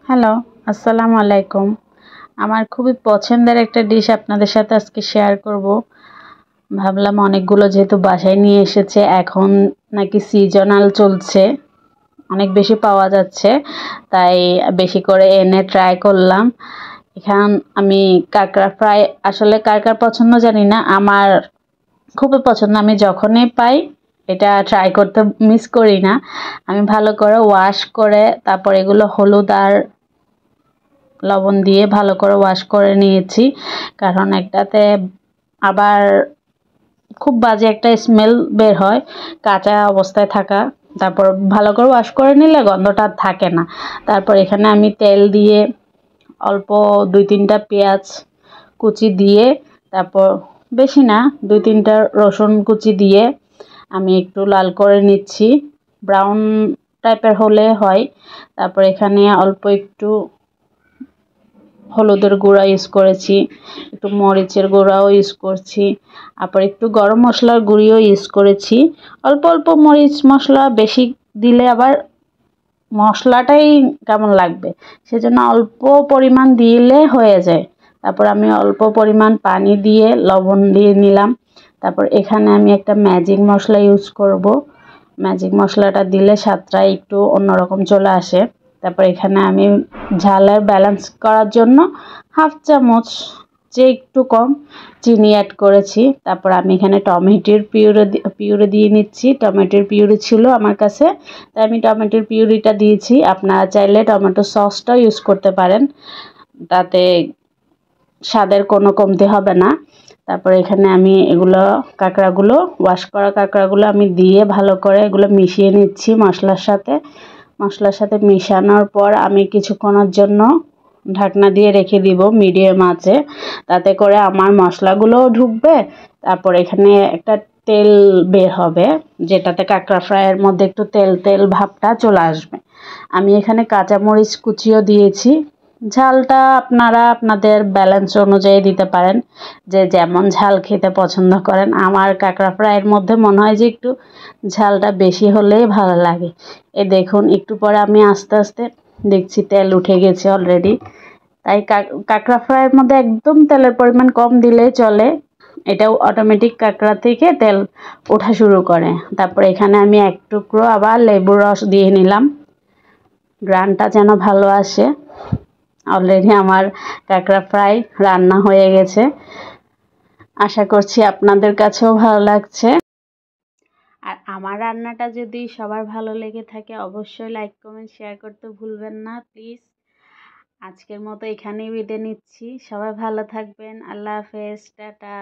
Hello, আসসালামু আলাইকুম। আমার খুবই পছন্দের একটা ডিশ আপনাদের সাথে আজকে শেয়ার করব। ভাবলাম অনেকগুলো যেহেতু বাসায় নিয়ে এসেছে, এখন নাকি সিজনাল চলছে, অনেক বেশি পাওয়া যাচ্ছে, তাই বেশি করে এনে ট্রাই করলাম। এখান আমি কাঁকড়া ফ্রাই, আসলে কার কার পছন্দ জানি না, আমার খুবই পছন্দ। আমি যখনই পাই এটা ট্রাই করতে মিস করি না। আমি ভালো করে ওয়াশ করে তারপর এগুলো হলুদ আর লবণ দিয়ে ভালো করে ওয়াশ করে নিয়েছি, কারণ একটাতে আবার খুব বাজে একটা স্মেল বের হয় কাঁচা অবস্থায় থাকা। তারপর ভালো করে ওয়াশ করে নিলে গন্ধটা আর থাকে না। তারপর এখানে আমি তেল দিয়ে অল্প 2-3টা পেঁয়াজ কুচি দিয়ে, তারপর বেশি না 2-3টা রসুন কুচি দিয়ে আমি একটু লাল করে নিচ্ছি, ব্রাউন টাইপের হলে হয়। তারপর এখানে অল্প একটু হলুদের গুঁড়া ইউজ করেছি, একটু মরিচের গুঁড়াও ইউজ করছি, তারপর একটু গরম মশলার গুঁড়িও ইউজ করেছি। অল্প অল্প মরিচ মশলা, বেশি দিলে আবার মশলাটাই কেমন লাগবে, সেজন্য অল্প পরিমাণ দিলে হয়ে যায়। তারপর আমি অল্প পরিমাণ পানি দিয়ে লবণ দিয়ে নিলাম। তারপর এখানে আমি একটা ম্যাজিক মশলা ইউজ করব। ম্যাজিক মশলাটা দিলে স্বাদটা একটু অন্যরকম চলে আসে। তারপর এখানে আমি ঝালের ব্যালেন্স করার জন্য হাফ চামচ, যে একটু কম, চিনি অ্যাড করেছি। তারপর আমি এখানে টমেটোর পিউরি দিয়ে নিচ্ছি। টমেটোর পিউরি ছিল আমার কাছে, তাই আমি টমেটোর পিউরিটা দিয়েছি। আপনারা চাইলে টমেটো সসটাও ইউজ করতে পারেন, তাতে স্বাদের কোনো কমতি হবে না। তারপর এখানে আমি এগুলো কাঁকড়াগুলো, ওয়াশ করা কাঁকড়াগুলো আমি দিয়ে ভালো করে এগুলো মিশিয়ে নিচ্ছি মশলার সাথে। মশলার সাথে মিশানোর পর আমি কিছুক্ষণের জন্য ঢাকনা দিয়ে রেখে দিব মিডিয়াম আঁচে, তাতে করে আমার মশলাগুলোও ঢুকবে। তারপর এখানে একটা তেল বের হবে, যেটাতে কাঁকড়া ফ্রাইয়ের মধ্যে একটু তেল তেল ভাবটা চলে আসবে। আমি এখানে কাঁচামরিচ কুচিও দিয়েছি। ঝালটা আপনারা আপনাদের ব্যালেন্স অনুযায়ী দিতে পারেন, যে যেমন ঝাল খেতে পছন্দ করেন। আমার কাঁকড়া ফ্রাইয়ের মধ্যে মনে হয় যে একটু ঝালটা বেশি হলেই ভালো লাগে। দেখুন একটু পরে আমি আস্তে আস্তে দেখছি তেল উঠে গেছে অলরেডি। তাই কাঁকড়া ফ্রাইয়ের মধ্যে একদম তেলের পরিমাণ কম দিলেই চলে, এটাও অটোমেটিক কাঁকড়া থেকে তেল ওঠা শুরু করে। তারপর এখানে আমি এক টুকরো আবার লেবুর রস দিয়ে নিলাম, গ্রানটা যেন ভালো আসে। অলরেডি আমার কাঁকড়া ফ্রাই রান্না হয়ে গেছে। আশা করছি আপনাদের কাছেও ভালো লাগছে। আর আমার রান্নাটা যদি সবার ভালো লেগে থাকে, অবশ্যই লাইক কমেন্ট শেয়ার করতে ভুলবেন না প্লিজ। আজকের মতো এখানেই বিদায় নিচ্ছি। সবাই ভালো থাকবেন। আল্লাহ হাফেজ, টাটা।